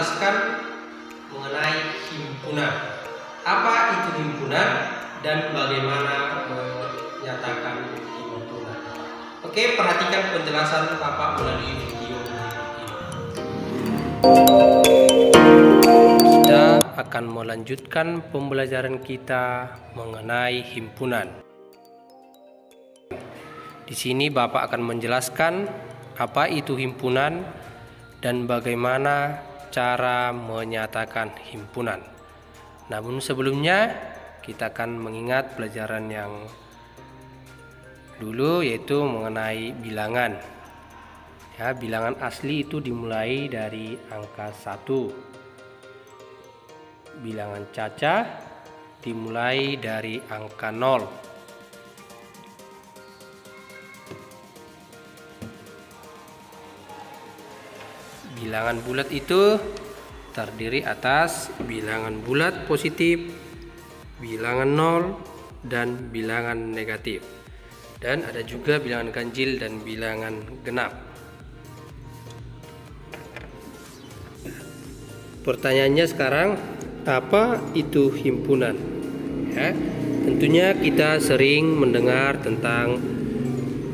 menjelaskan mengenai himpunan. Apa itu himpunan dan bagaimana menyatakan himpunan? Oke, perhatikan penjelasan Bapak melalui video ini. Kita akan melanjutkan pembelajaran kita mengenai himpunan. Di sini Bapak akan menjelaskan apa itu himpunan dan bagaimana cara menyatakan himpunan. Namun sebelumnya kita akan mengingat pelajaran yang dulu, yaitu mengenai bilangan. Ya, bilangan asli itu dimulai dari angka 1. Bilangan cacah dimulai dari angka 0. Bilangan bulat itu terdiri atas bilangan bulat positif, bilangan 0, dan bilangan negatif. Dan ada juga bilangan ganjil dan bilangan genap. Pertanyaannya sekarang, apa itu himpunan? Ya, tentunya kita sering mendengar tentang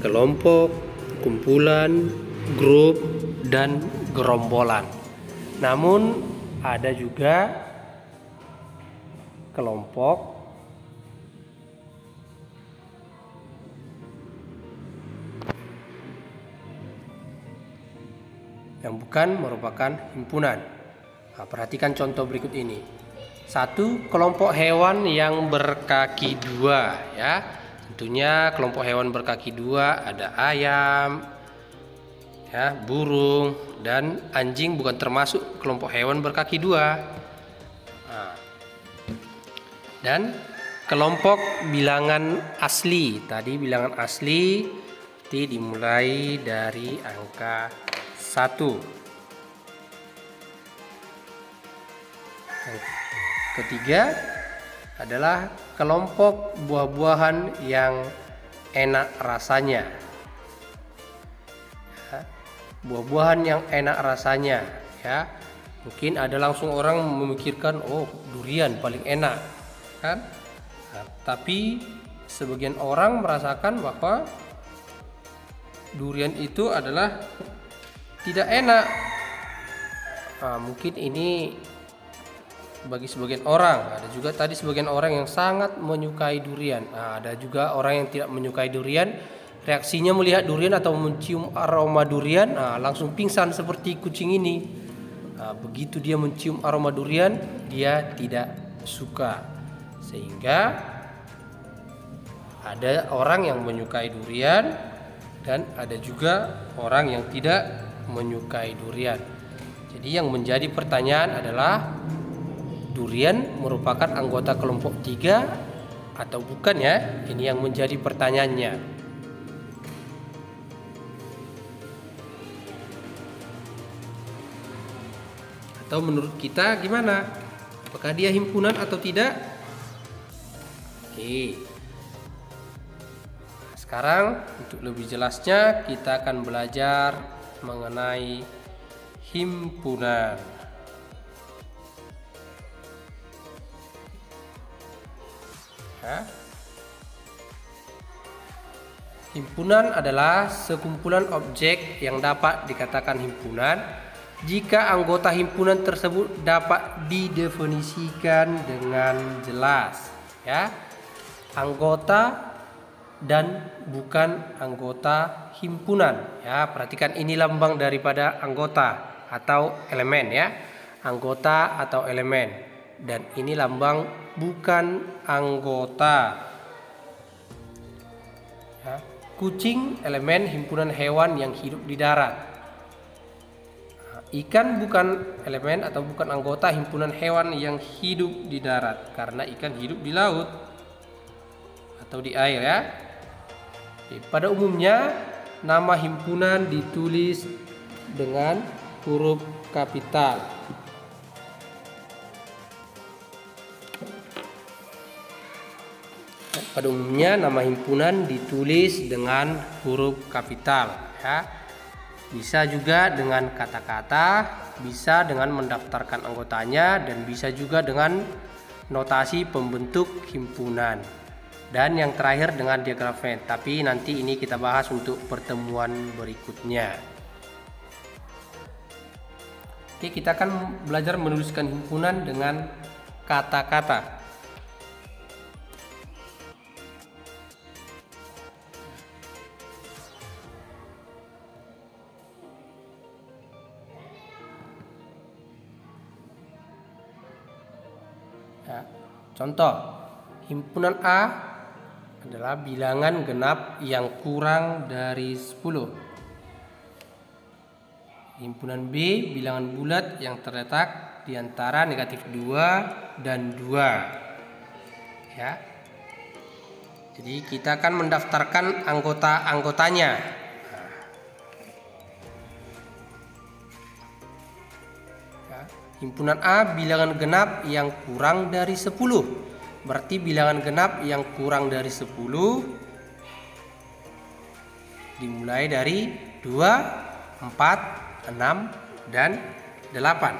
kelompok, kumpulan, grup, dan gerombolan. Namun ada juga kelompok, yang bukan merupakan himpunan. Nah, perhatikan contoh berikut ini. 1. Kelompok hewan yang berkaki 2. Ya, tentunya kelompok hewan berkaki 2 ada ayam, ya, burung, dan anjing bukan termasuk kelompok hewan berkaki 2. Nah, dan kelompok bilangan asli. Tadi bilangan asli dimulai dari angka 1. Yang ketiga adalah kelompok buah-buahan yang enak rasanya. Buah-buahan yang enak rasanya, ya, mungkin ada langsung orang memikirkan, oh, durian paling enak, kan? Nah, tapi sebagian orang merasakan bahwa durian itu adalah tidak enak. Nah, mungkin ini bagi sebagian orang. Ada juga tadi sebagian orang yang sangat menyukai durian. Nah, ada juga orang yang tidak menyukai durian. Reaksinya melihat durian atau mencium aroma durian, langsung pingsan seperti kucing ini. Begitu dia mencium aroma durian, dia tidak suka. Sehingga ada orang yang menyukai durian dan ada juga orang yang tidak menyukai durian. Jadi yang menjadi pertanyaan adalah, durian merupakan anggota kelompok 3 atau bukan, ya? Ini yang menjadi pertanyaannya. Atau menurut kita gimana? Apakah dia himpunan atau tidak? Oke. Sekarang untuk lebih jelasnya kita akan belajar mengenai himpunan. Ya. Himpunan adalah sekumpulan objek yang dapat dikatakan himpunan jika anggota himpunan tersebut dapat didefinisikan dengan jelas, ya. Anggota dan bukan anggota himpunan, ya. Perhatikan, ini lambang daripada anggota atau elemen, ya. Anggota atau elemen, dan ini lambang bukan anggota, ya. Kucing elemen himpunan hewan yang hidup di darat. Ikan bukan elemen atau bukan anggota himpunan hewan yang hidup di darat, karena ikan hidup di laut atau di air, ya. Pada umumnya nama himpunan ditulis dengan huruf kapital. Pada umumnya nama himpunan ditulis dengan huruf kapital, ya. Bisa juga dengan kata-kata, bisa dengan mendaftarkan anggotanya, dan bisa juga dengan notasi pembentuk himpunan. Dan yang terakhir dengan diagram Venn. Tapi nanti ini kita bahas untuk pertemuan berikutnya. Oke, kita akan belajar menuliskan himpunan dengan kata-kata. Ya, contoh, himpunan A adalah bilangan genap yang kurang dari 10. Himpunan B, bilangan bulat yang terletak di antara negatif 2 dan 2. Ya. Jadi kita akan mendaftarkan anggota-anggotanya. Ya. Himpunan A, bilangan genap yang kurang dari 10. Berarti bilangan genap yang kurang dari 10 dimulai dari 2, 4, 6, dan 8.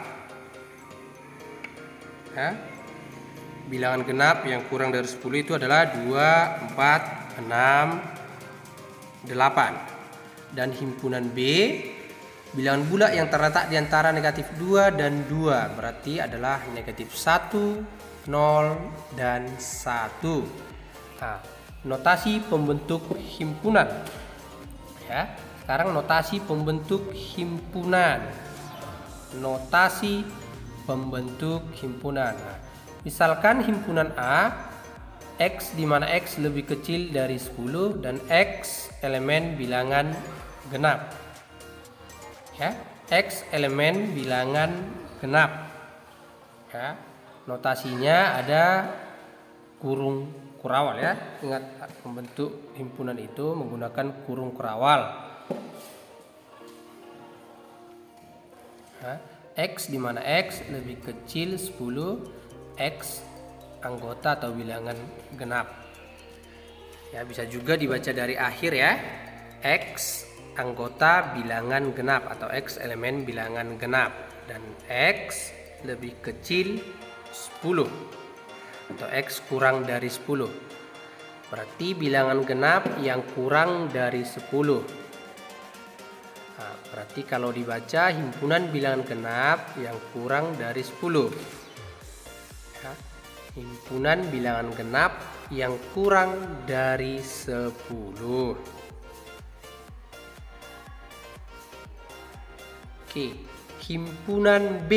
Ya. Bilangan genap yang kurang dari 10 itu adalah 2, 4, 6, 8. Dan himpunan B, bilangan bulat yang terletak di antara negatif 2 dan 2, berarti adalah negatif 1, 0, dan 1. Nah, notasi pembentuk himpunan. Ya. Sekarang notasi pembentuk himpunan. Notasi pembentuk himpunan. Nah, misalkan himpunan A, X di mana X lebih kecil dari 10 dan X elemen bilangan genap. Ya, X elemen bilangan genap. Ya, notasinya ada kurung kurawal ya. Ingat, membentuk himpunan itu menggunakan kurung kurawal. X di mana X lebih kecil 10, X anggota atau bilangan genap. Ya, bisa juga dibaca dari akhir ya. X anggota bilangan genap atau X elemen bilangan genap, dan X lebih kecil 10 atau X kurang dari 10. Berarti bilangan genap yang kurang dari 10. Nah, berarti kalau dibaca himpunan bilangan genap yang kurang dari 10. Ya, himpunan bilangan genap yang kurang dari 10. Oke, himpunan B.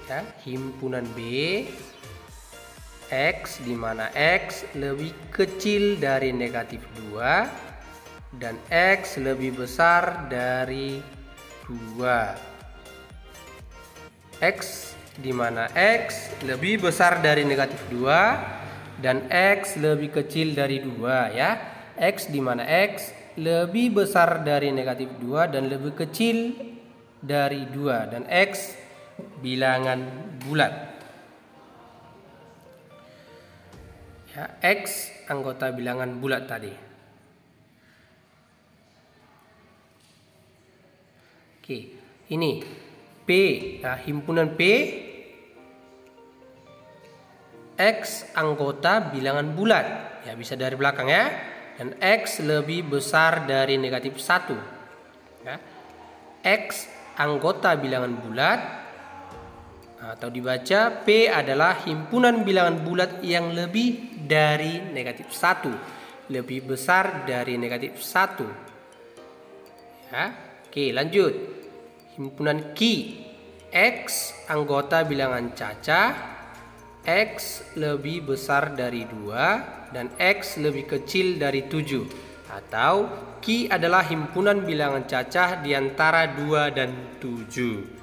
Ya, himpunan B, X di mana X lebih kecil dari negatif 2 dan X lebih besar dari 2. X di mana X lebih besar dari negatif 2 dan X lebih kecil dari 2 ya. X di mana X lebih besar dari negatif 2 dan lebih kecil dari 2 dan X bilangan bulat. Ya, X anggota bilangan bulat tadi. Oke, ini P, nah, himpunan P, X anggota bilangan bulat. Ya, bisa dari belakang ya. Dan X lebih besar dari negatif 1. Ya. X anggota bilangan bulat, atau dibaca P adalah himpunan bilangan bulat yang lebih dari negatif 1, lebih besar dari negatif 1. Ya. Oke, lanjut. Himpunan Q, X anggota bilangan cacah, X lebih besar dari 2 dan X lebih kecil dari 7. Atau Q adalah himpunan bilangan cacah di antara 2 dan 7.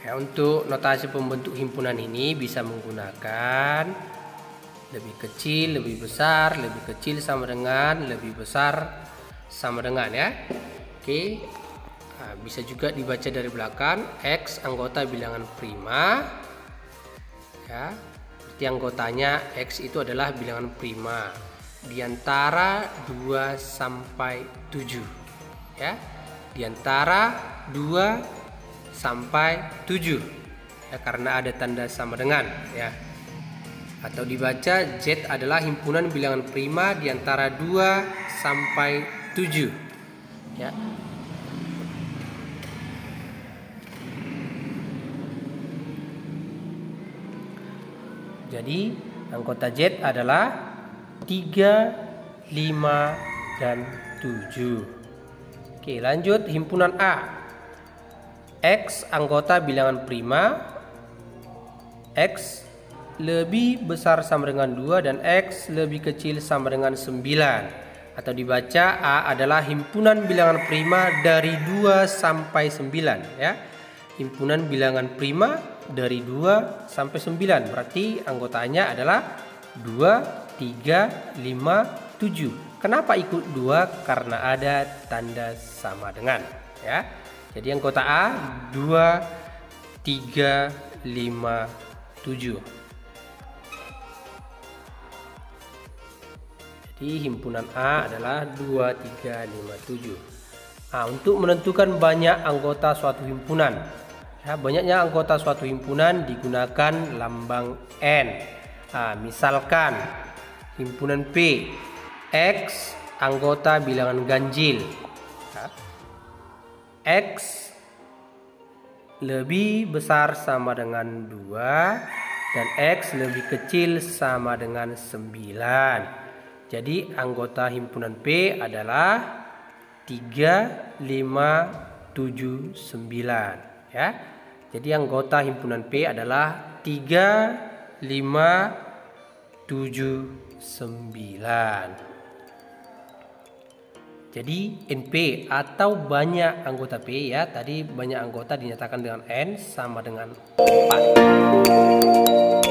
Ya, untuk notasi pembentuk himpunan ini bisa menggunakan lebih kecil, lebih besar, lebih kecil sama dengan, lebih besar sama dengan ya. Oke. Nah, bisa juga dibaca dari belakang, X anggota bilangan prima. Ya, berarti anggotanya X itu adalah bilangan prima di antara 2 sampai 7. Ya, di antara 2 sampai 7. Ya, karena ada tanda sama dengan, ya. Atau dibaca Z adalah himpunan bilangan prima di antara 2 sampai 7. Ya. Jadi anggota Z adalah 3, 5, dan 7. Oke, lanjut himpunan A. X anggota bilangan prima. X lebih besar sama dengan 2 dan X lebih kecil sama dengan 9. Atau dibaca A adalah himpunan bilangan prima dari 2 sampai 9, ya. Himpunan bilangan prima dari 2 sampai 9. Berarti anggotanya adalah 2, 3, 5, 7. Kenapa ikut 2? Karena ada tanda sama dengan, ya. Jadi anggota A 2, 3, 5, 7. Jadi himpunan A adalah 2, 3, 5, 7. Nah, untuk menentukan banyak anggota suatu himpunan, ya, banyaknya anggota suatu himpunan digunakan lambang N. Nah, misalkan himpunan P, X anggota bilangan ganjil. Ya. X lebih besar sama dengan 2 dan X lebih kecil sama dengan 9. Jadi anggota himpunan P adalah 3, 5, 7, 9, ya. Jadi anggota himpunan P adalah 3, 5, 7, 9. Jadi NP atau banyak anggota P, ya. Tadi banyak anggota dinyatakan dengan N sama dengan 4.